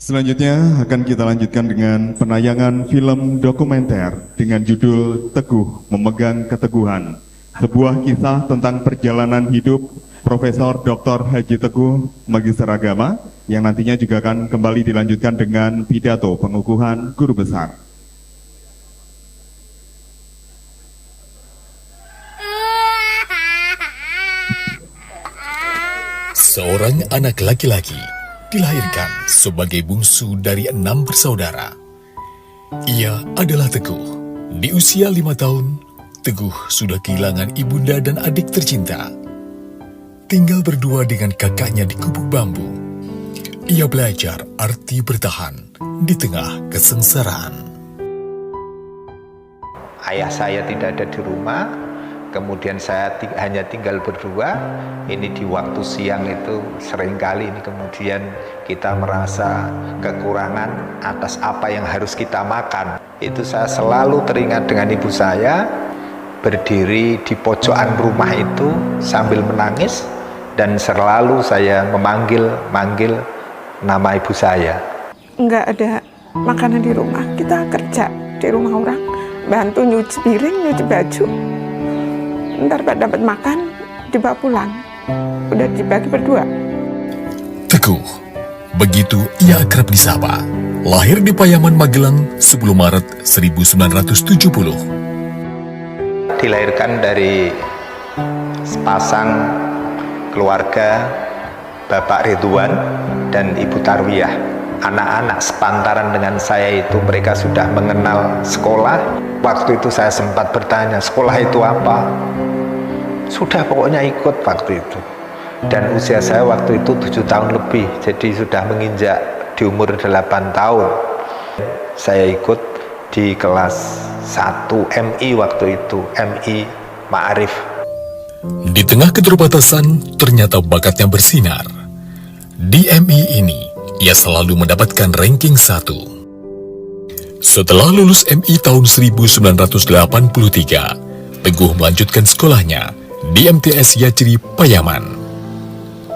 Selanjutnya akan kita lanjutkan dengan penayangan film dokumenter dengan judul Teguh Memegang Keteguhan. Sebuah kisah tentang perjalanan hidup Profesor Dr. Haji Teguh, Magister Agama, yang nantinya juga akan kembali dilanjutkan dengan pidato pengukuhan guru besar. Seorang anak laki-laki dilahirkan sebagai bungsu dari 6 bersaudara. Ia adalah Teguh. Di usia 5 tahun, Teguh sudah kehilangan ibunda dan adik tercinta. Tinggal berdua dengan kakaknya di gubuk bambu. Ia belajar arti bertahan di tengah kesengsaraan. Ayah saya tidak ada di rumah, kemudian saya hanya tinggal berdua. Ini di waktu siang itu seringkali ini kemudian kita merasa kekurangan atas apa yang harus kita makan. Itu saya selalu teringat dengan ibu saya berdiri di pojokan rumah itu sambil menangis, dan selalu saya memanggil nama ibu saya. Enggak ada makanan di rumah, kita kerja di rumah orang, bantu nyuci piring, nyuci baju. Ntar Pak dapat makan, dibawa pulang. Udah dibagi berdua. Teguh, begitu ia akrab disapa. Lahir di Payaman, Magelang 10 Maret 1970. Dilahirkan dari sepasang keluarga Bapak Ridwan dan Ibu Tarwiyah. Anak-anak sepantaran dengan saya itu mereka sudah mengenal sekolah. Waktu itu saya sempat bertanya, sekolah itu apa? Sudah pokoknya ikut waktu itu. Dan usia saya waktu itu 7 tahun lebih, jadi sudah menginjak di umur 8 tahun. Saya ikut di kelas 1 MI waktu itu, MI Ma'arif. Di tengah keterbatasan, ternyata bakatnya bersinar. Di MI ini, ia selalu mendapatkan ranking 1. Setelah lulus MI tahun 1983, Teguh melanjutkan sekolahnya di MTS Yajri Payaman.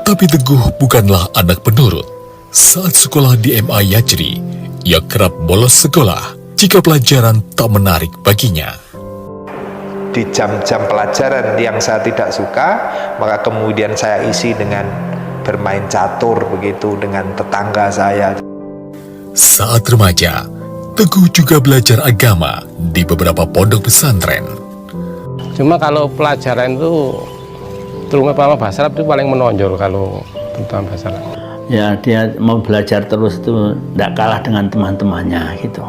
Tapi Teguh bukanlah anak penurut. Saat sekolah di MA Yajri, ia kerap bolos sekolah jika pelajaran tak menarik baginya. Di jam-jam pelajaran yang saya tidak suka, maka kemudian saya isi dengan bermain catur begitu dengan tetangga saya. Saat remaja, Teguh juga belajar agama di beberapa pondok pesantren. Cuma kalau pelajaran itu terutama bahasa Arab itu paling menonjol kalau tentang bahasa Arab. Ya, dia mau belajar terus itu tidak kalah dengan teman-temannya gitu.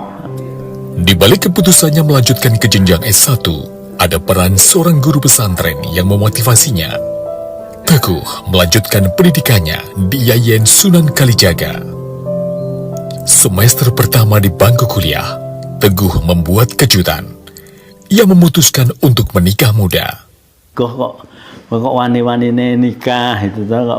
Di balik keputusannya melanjutkan ke jenjang S1, ada peran seorang guru pesantren yang memotivasinya. Teguh melanjutkan pendidikannya di Yayan Sunan Kalijaga. Semester pertama di bangku kuliah, Teguh membuat kejutan. Ia memutuskan untuk menikah muda. Kok wani-wani nikah itu kok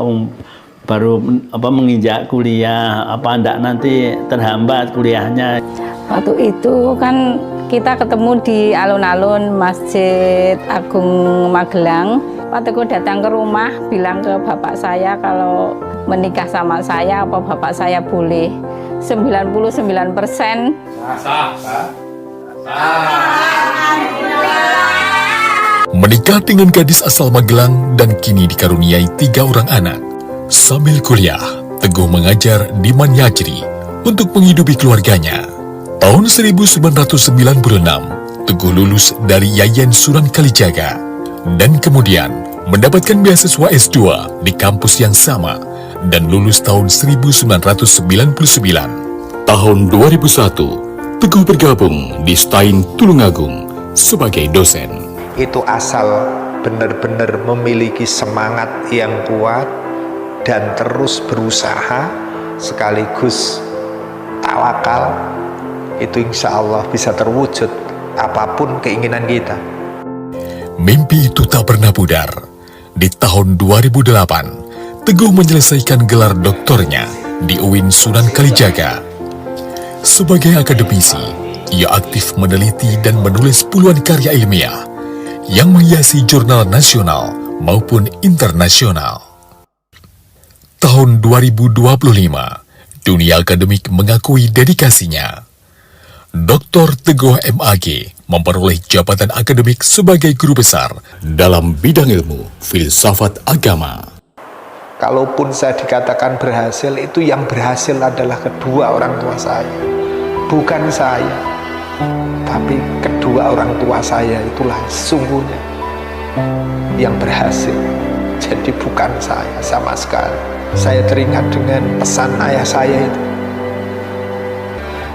baru menginjak kuliah, apa ndak nanti terhambat kuliahnya. Waktu itu kan kita ketemu di alun-alun Masjid Agung Magelang. Waktu aku datang ke rumah bilang ke bapak saya kalau menikah sama saya apa bapak saya boleh. 99%. Menikah dengan gadis asal Magelang dan kini dikaruniai 3 orang anak. Sambil kuliah, Teguh mengajar di Manyajri untuk menghidupi keluarganya. Tahun 1996, Teguh lulus dari Yayan Sunan Kalijaga dan kemudian mendapatkan beasiswa S2 di kampus yang sama dan lulus tahun 1999. Tahun 2001, Teguh bergabung di STAIN Tulungagung sebagai dosen. Itu asal benar-benar memiliki semangat yang kuat dan terus berusaha sekaligus tawakal, itu insya Allah bisa terwujud apapun keinginan kita. Mimpi itu tak pernah pudar. Di tahun 2008, Teguh menyelesaikan gelar doktornya di UIN Sunan Kalijaga. Sebagai akademisi, ia aktif meneliti dan menulis puluhan karya ilmiah yang menghiasi jurnal nasional maupun internasional. Tahun 2025, Dunia akademik mengakui dedikasinya. Dr. Teguh MAG memperoleh jabatan akademik sebagai guru besar dalam bidang ilmu filsafat agama. Kalaupun saya dikatakan berhasil, itu yang berhasil adalah kedua orang tua saya, bukan saya. Tapi kedua orang tua saya itulah sesungguhnya yang berhasil. Jadi bukan saya sama sekali. Saya teringat dengan pesan ayah saya itu.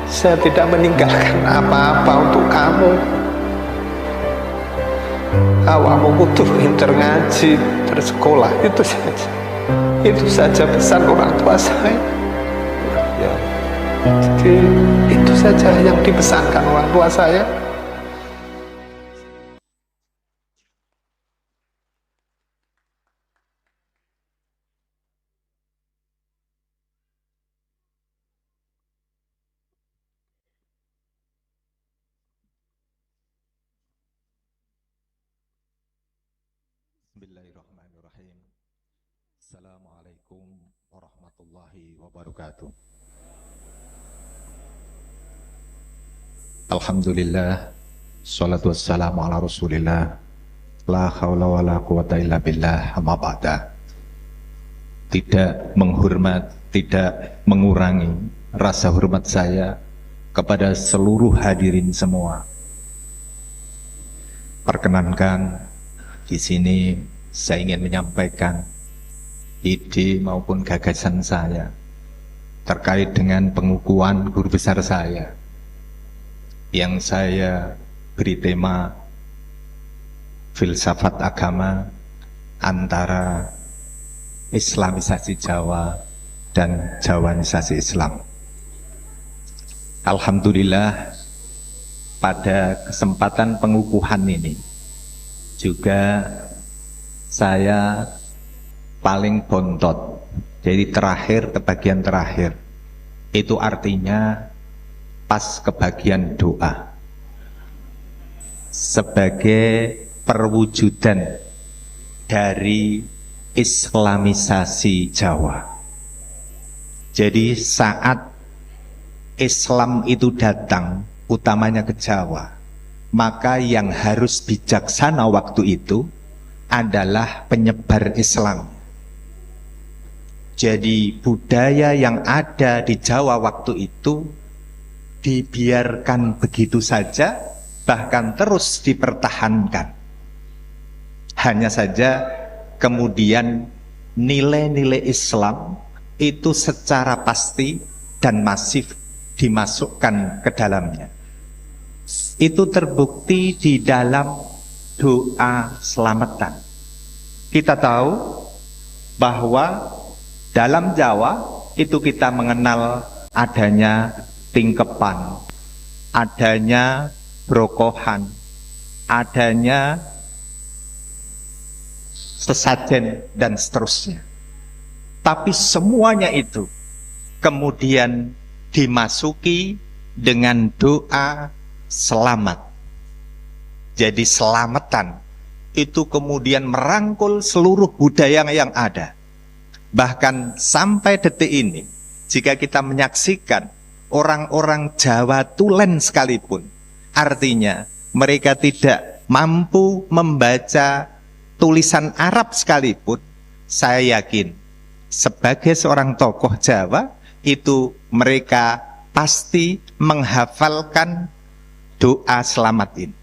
Saya tidak meninggalkan apa-apa untuk kamu. Awakmu kudu pinter ngaji, terus sekolah, itu saja. Itu saja pesan orang tua saya. Ya. Jadi itu saja yang dipesankan orang tua saya. Bismillahirrahmanirrahim. Assalamualaikum warahmatullahi wabarakatuh. Alhamdulillah, salatu wassalamu ala rasulillah, la hawla wa la quwata illa billah, amma ba'da. Tidak menghormat, tidak mengurangi rasa hormat saya kepada seluruh hadirin semua. Perkenankan, di sini saya ingin menyampaikan ide maupun gagasan saya terkait dengan pengukuhan guru besar saya yang saya beri tema filsafat agama antara Islamisasi Jawa dan Jawanisasi Islam. Alhamdulillah, pada kesempatan pengukuhan ini juga saya paling bontot, jadi terakhir ke bagian terakhir. Itu artinya pas ke bagian doa sebagai perwujudan dari Islamisasi Jawa. Jadi saat Islam itu datang utamanya ke Jawa, maka yang harus bijaksana waktu itu adalah penyebar Islam. Jadi budaya yang ada di Jawa waktu itu dibiarkan begitu saja, bahkan terus dipertahankan. Hanya saja kemudian nilai-nilai Islam itu secara pasti dan masif dimasukkan ke dalamnya. Itu terbukti di dalam doa selamatan. Kita tahu bahwa dalam Jawa itu kita mengenal adanya tingkepan, adanya brokohan, adanya sesajen dan seterusnya. Tapi semuanya itu kemudian dimasuki dengan doa selamat. Jadi selamatan itu kemudian merangkul seluruh budaya yang ada. Bahkan sampai detik ini, jika kita menyaksikan orang-orang Jawa Tulen sekalipun, artinya mereka tidak mampu membaca tulisan Arab sekalipun, saya yakin sebagai seorang tokoh Jawa itu mereka pasti menghafalkan doa selamat ini.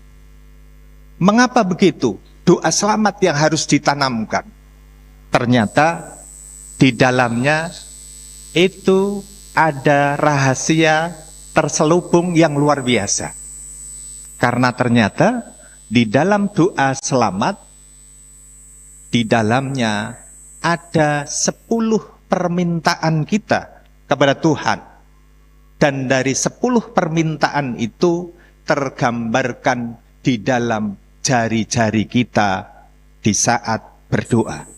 Mengapa begitu? Doa selamat yang harus ditanamkan. Ternyata di dalamnya itu ada rahasia terselubung yang luar biasa. Karena ternyata di dalam doa selamat, di dalamnya ada 10 permintaan kita kepada Tuhan. Dan dari 10 permintaan itu tergambarkan di dalam jari-jari kita di saat berdoa.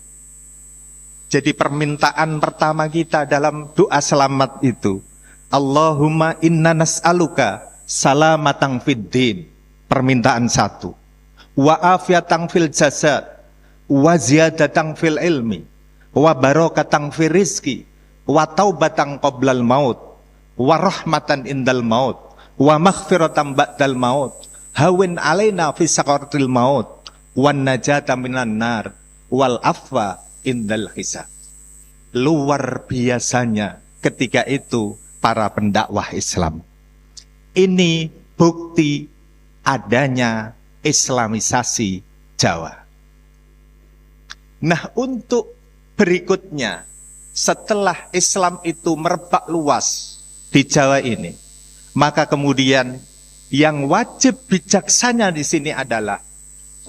Jadi permintaan pertama kita dalam doa selamat itu, Allahumma inna nas'aluka salamatan fid din. Permintaan 1. Wa afiatan fil jasad, wa ziyadatan fil ilmi, wa barokatan fil rizki, wa taubatan qoblal maut, wa rahmatan indal maut, wa maghfiratan ba'dal maut, hawin alaina fi sakaratil maut, wan najata minan nar, wal afwa indal hisab. Luar biasanya ketika itu para pendakwah Islam. Ini bukti adanya Islamisasi Jawa. Nah, untuk berikutnya, setelah Islam itu merebak luas di Jawa ini, maka kemudian yang wajib bijaksana di sini adalah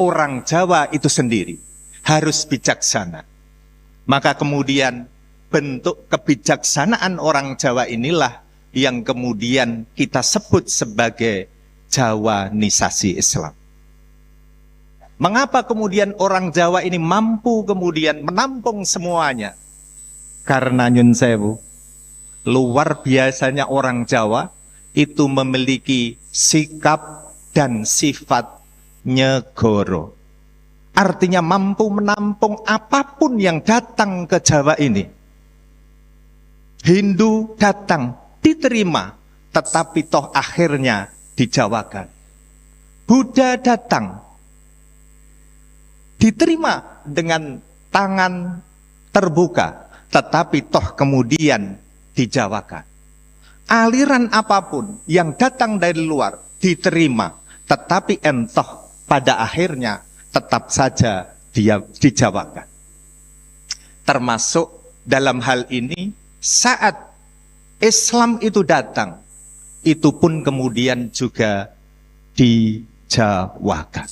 orang Jawa itu sendiri harus bijaksana. Maka kemudian bentuk kebijaksanaan orang Jawa inilah yang kemudian kita sebut sebagai Jawanisasi Islam. Mengapa kemudian orang Jawa ini mampu kemudian menampung semuanya? Karena nyun sewu, luar biasanya orang Jawa itu memiliki sikap dan sifat nyegoro. Artinya mampu menampung apapun yang datang ke Jawa ini. Hindu datang, diterima, tetapi toh akhirnya dijawakan. Buddha datang, diterima dengan tangan terbuka, tetapi toh kemudian dijawakan. Aliran apapun yang datang dari luar diterima, tetapi entah pada akhirnya tetap saja dia dijawakan. Termasuk dalam hal ini saat Islam itu datang, itu pun kemudian juga dijawakan.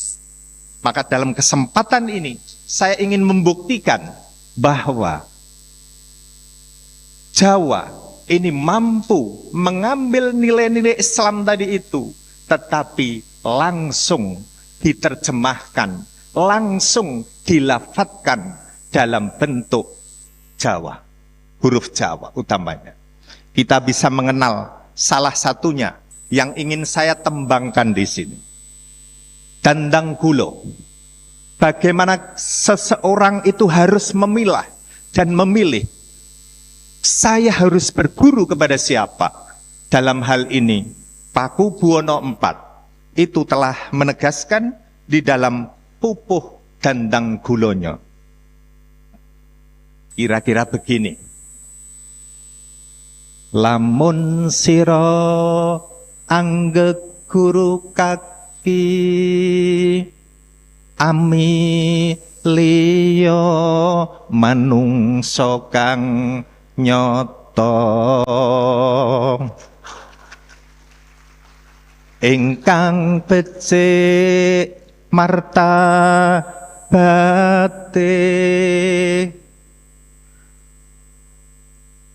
Maka dalam kesempatan ini saya ingin membuktikan bahwa Jawa ini mampu mengambil nilai-nilai Islam tadi itu, tetapi langsung diterjemahkan, langsung dilafadzkan dalam bentuk Jawa, huruf Jawa utamanya. Kita bisa mengenal salah satunya yang ingin saya tembangkan di sini. Dandang gulo. Bagaimana seseorang itu harus memilah dan memilih. Saya harus berguru kepada siapa? Dalam hal ini, Paku Buwono IV itu telah menegaskan di dalam pupuh dandang gulonya. Kira-kira begini. Lamun siro anggek guru kaki ami liyo manungso kang nyoto ingkang becik martabate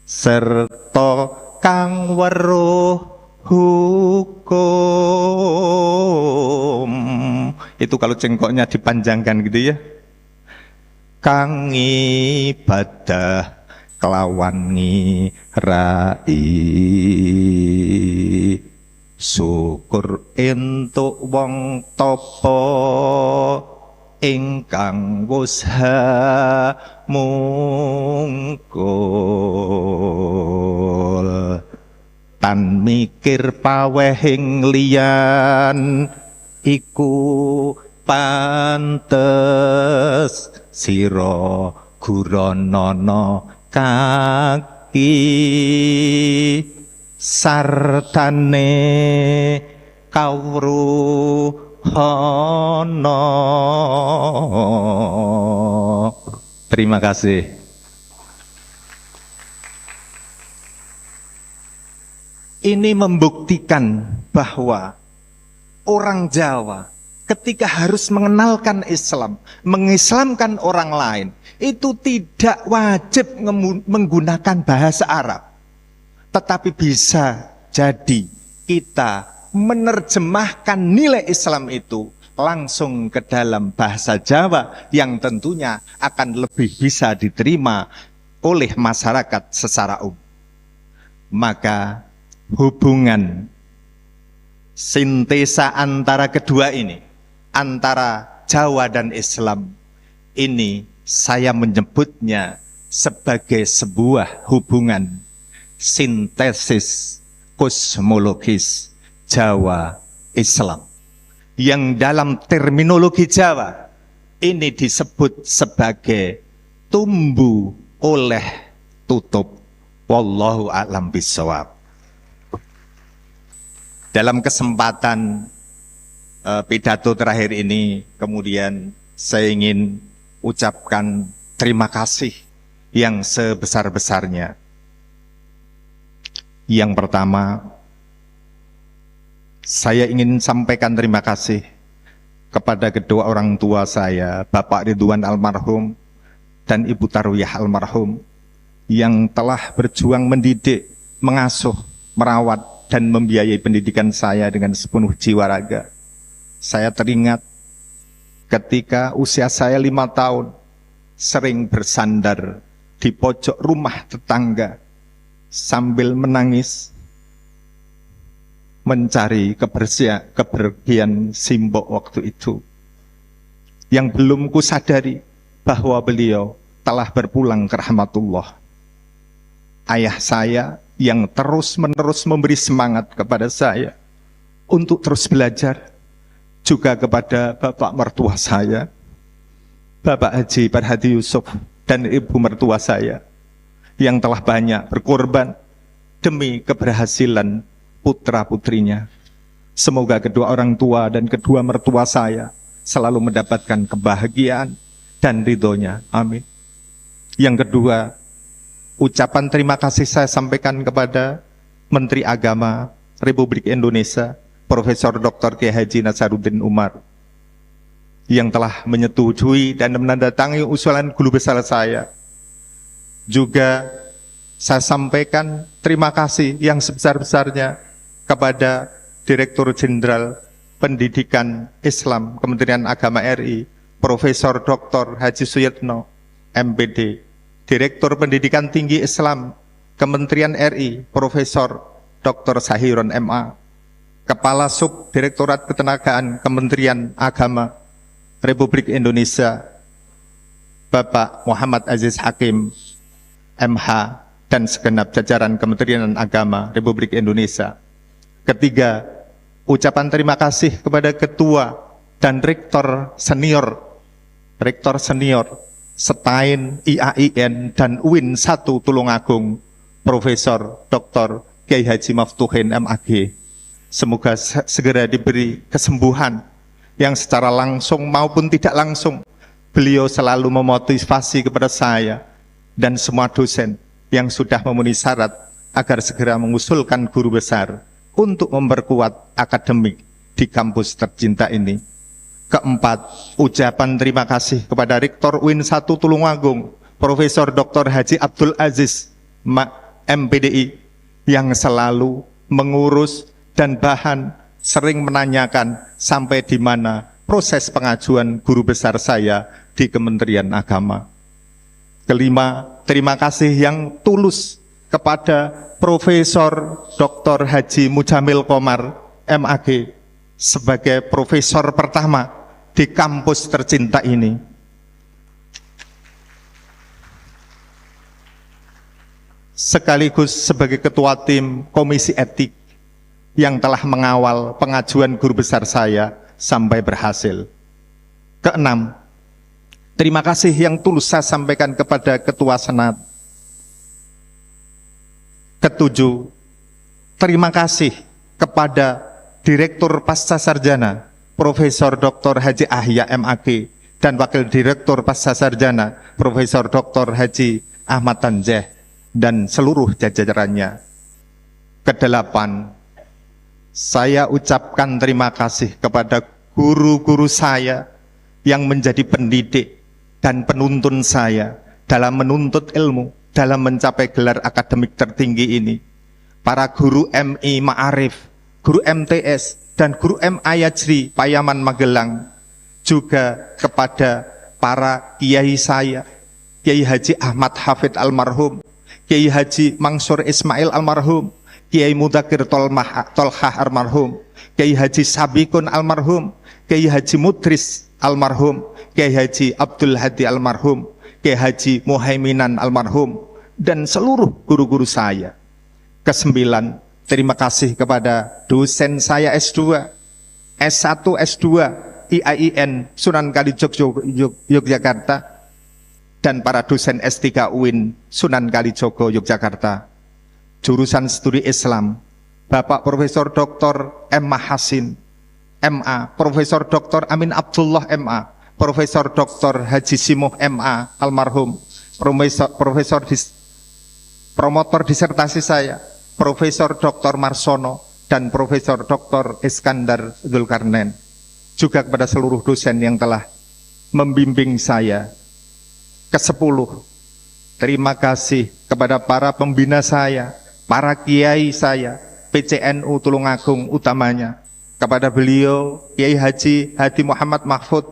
serta kang weruh hukum. Itu kalau cengkoknya dipanjangkan gitu ya. Kang ibadah kelawan ngirai syukur entuk wong topo ingkang wusha mungkul tan mikir pawehing liyan iku pantes sira guranana kaki sartane kawruhana. Terima kasih. Ini membuktikan bahwa orang Jawa ketika harus mengenalkan Islam, mengislamkan orang lain, itu tidak wajib menggunakan bahasa Arab. Tetapi bisa jadi kita menerjemahkan nilai Islam itu langsung ke dalam bahasa Jawa yang tentunya akan lebih bisa diterima oleh masyarakat secara umum. Maka hubungan sintesa antara kedua ini, antara Jawa dan Islam, ini saya menyebutnya sebagai sebuah hubungan sintesis kosmologis Jawa Islam yang dalam terminologi Jawa ini disebut sebagai tumbuh oleh tutup. Wallahu a'lam bishawab. Dalam kesempatan pidato terakhir ini, kemudian saya ingin ucapkan terima kasih yang sebesar-besarnya. Yang pertama, saya ingin sampaikan terima kasih kepada kedua orang tua saya, Bapak Ridwan almarhum dan Ibu Tarwiyah almarhum, yang telah berjuang mendidik, mengasuh, merawat, dan membiayai pendidikan saya dengan sepenuh jiwa raga. Saya teringat ketika usia saya 5 tahun, sering bersandar di pojok rumah tetangga sambil menangis mencari kepergian Simbok waktu itu, yang belum kusadari bahwa beliau telah berpulang ke rahmatullah. Ayah saya yang terus-menerus memberi semangat kepada saya untuk terus belajar, juga kepada bapak mertua saya, Bapak Haji Farhadi Yusuf, dan ibu mertua saya yang telah banyak berkorban demi keberhasilan putra-putrinya. Semoga kedua orang tua dan kedua mertua saya selalu mendapatkan kebahagiaan dan ridhonya. Amin. Yang kedua, ucapan terima kasih saya sampaikan kepada Menteri Agama Republik Indonesia, Profesor Dr. Kiai Haji Nasaruddin Umar, yang telah menyetujui dan menandatangani usulan guru besar saya. Juga saya sampaikan terima kasih yang sebesar-besarnya kepada Direktur Jenderal Pendidikan Islam Kementerian Agama RI, Profesor Dr. Haji Suyitno, MPD, Direktur Pendidikan Tinggi Islam Kementerian RI, Profesor Dr. Sahiron MA, Kepala Subdirektorat Ketenagaan Kementerian Agama Republik Indonesia, Bapak Muhammad Aziz Hakim, MH, dan segenap jajaran Kementerian Agama Republik Indonesia. Ketiga, ucapan terima kasih kepada Ketua dan Rektor Senior Setain IAIN dan UIN 1 Tulungagung, Profesor Dr. Kiai Haji Maftuhin MAG. Semoga segera diberi kesembuhan yang secara langsung maupun tidak langsung. Beliau selalu memotivasi kepada saya dan semua dosen yang sudah memenuhi syarat agar segera mengusulkan guru besar untuk memperkuat akademik di kampus tercinta ini. Keempat, ucapan terima kasih kepada Rektor UIN 1 Tulungagung, Profesor Dr. Haji Abdul Aziz MPDI, yang selalu mengurus dan sering menanyakan sampai di mana proses pengajuan guru besar saya di Kementerian Agama. Kelima, terima kasih yang tulus kepada Profesor Dr. Haji Mujamil Komar MAG sebagai profesor pertama di kampus tercinta ini. Sekaligus sebagai ketua tim Komisi Etik yang telah mengawal pengajuan guru besar saya sampai berhasil. Keenam, terima kasih yang tulus saya sampaikan kepada Ketua Senat. Ketujuh, terima kasih kepada Direktur Pascasarjana Profesor Dr. Haji Ahya MAG dan Wakil Direktur Pascasarjana Profesor Dr. Haji Ahmad Tanjeh dan seluruh jajarannya. Kedelapan, saya ucapkan terima kasih kepada guru-guru saya yang menjadi pendidik dan penuntun saya dalam menuntut ilmu, dalam mencapai gelar akademik tertinggi ini. Para guru MI Ma'arif, guru MTS, dan guru MA Yajri Payaman Magelang. Juga kepada para kiai saya, Kiai Haji Ahmad Hafid almarhum, Kiai Haji Mansur Ismail almarhum, Kiai Mudakir Tolhah almarhum, Kiai Haji Sabikun almarhum, Kiai Haji Mudris almarhum, Kiai Haji Abdul Hadi almarhum, Kiai Haji Muhaiminan almarhum, dan seluruh guru-guru saya. Kesembilan, terima kasih kepada dosen saya S2, S1, S2, IAIN Sunan Kalijogo Yogyakarta, dan para dosen S3 UIN Sunan Kalijogo Yogyakarta. Jurusan Studi Islam, Bapak Profesor Dr. M. Mahasin, MA, Profesor Dr. Amin Abdullah MA, Profesor Dr. Haji Simoh MA almarhum, promotor disertasi saya, Profesor Dr. Marsono, dan Profesor Dr. Iskandar Zulkarnain. Juga kepada seluruh dosen yang telah membimbing saya. Ke-10, terima kasih kepada para pembina saya, para kiai saya, PCNU Tulungagung utamanya. Kepada beliau, Kiai Haji Hadi Muhammad Mahfud,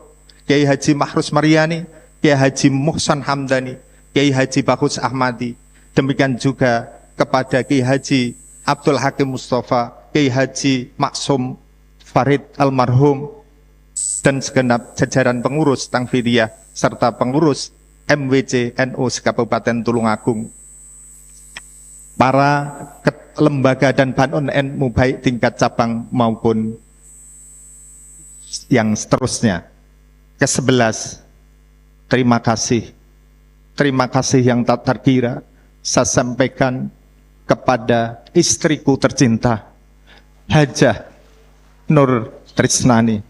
Kiai Haji Mahrus Maryani, Kiai Haji Muhsan Hamdani, Kiai Haji Bagus Ahmadi. Demikian juga kepada Kiai Haji Abdul Hakim Mustafa, Kiai Haji Maksum Farid almarhum, dan segenap jajaran pengurus Tangfidiyah serta pengurus MWC NU Kabupaten Tulungagung. Para lembaga dan banon NU baik tingkat cabang maupun yang seterusnya. Ke-11, terima kasih. Terima kasih yang tak terkira saya sampaikan kepada istriku tercinta, Hajah Nur Trisnani,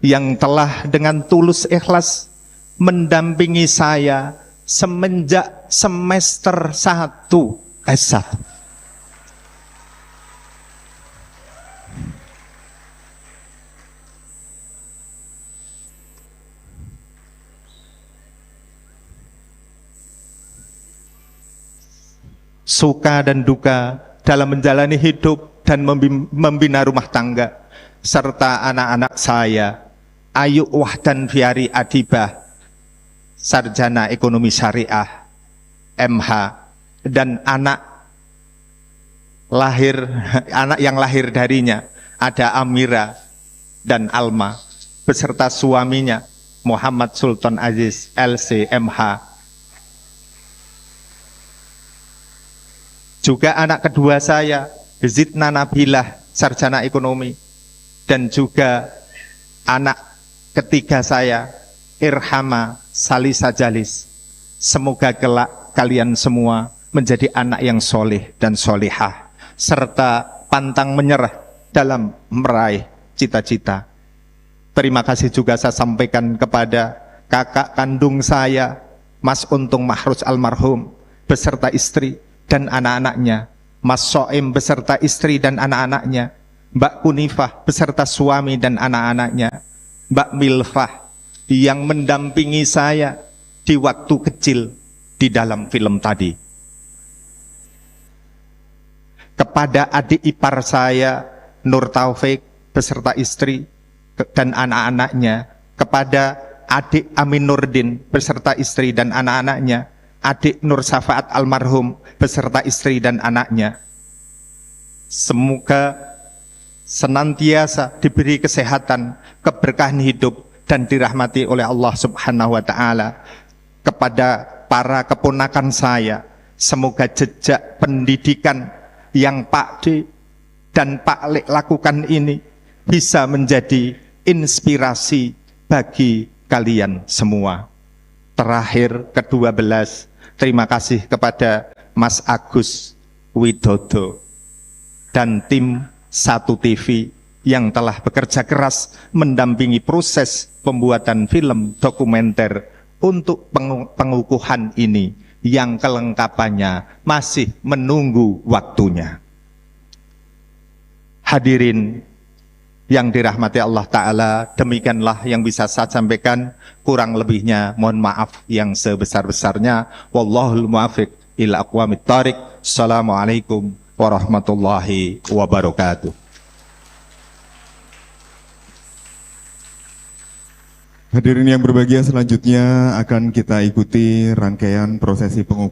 yang telah dengan tulus ikhlas mendampingi saya semenjak semester 1 S1. Suka dan duka dalam menjalani hidup dan membina rumah tangga, serta anak-anak saya, Ayu Wahdan Fiari Adibah, sarjana ekonomi syariah, MH, dan anak yang lahir darinya ada Amira dan Alma, beserta suaminya Muhammad Sultan Aziz LC MH. Juga anak kedua saya, Zidna Nabilah, sarjana ekonomi, dan juga anak ketiga saya, Irhama Salisa Jalis. Semoga kelak kalian semua menjadi anak yang soleh dan solihah, serta pantang menyerah dalam meraih cita-cita. Terima kasih juga saya sampaikan kepada kakak kandung saya, Mas Untung Mahrus almarhum, beserta istri dan anak-anaknya, Mas Soim beserta istri dan anak-anaknya, Mbak Kunifah beserta suami dan anak-anaknya, Mbak Milfah yang mendampingi saya di waktu kecil di dalam film tadi. Kepada adik ipar saya, Nur Taufik beserta istri dan anak-anaknya, kepada adik Amin Nurdin beserta istri dan anak-anaknya, adik Nur Safaat almarhum beserta istri dan anaknya. Semoga senantiasa diberi kesehatan, keberkahan hidup, dan dirahmati oleh Allah Subhanahu wa Ta'ala. Kepada para keponakan saya, semoga jejak pendidikan yang Pak D dan Pak Lek lakukan ini bisa menjadi inspirasi bagi kalian semua. Terakhir, ke-12, terima kasih kepada Mas Agus Widodo dan tim 1 TV yang telah bekerja keras mendampingi proses pembuatan film dokumenter untuk pengukuhan ini, yang kelengkapannya masih menunggu waktunya. Hadirin yang dirahmati Allah Ta'ala, demikianlah yang bisa saya sampaikan. Kurang lebihnya mohon maaf yang sebesar-besarnya. Wallahul muwaffiq ila aqwamit thariq. Assalamualaikum warahmatullahi wabarakatuh. Hadirin yang berbahagia, selanjutnya akan kita ikuti rangkaian prosesi pengukuhan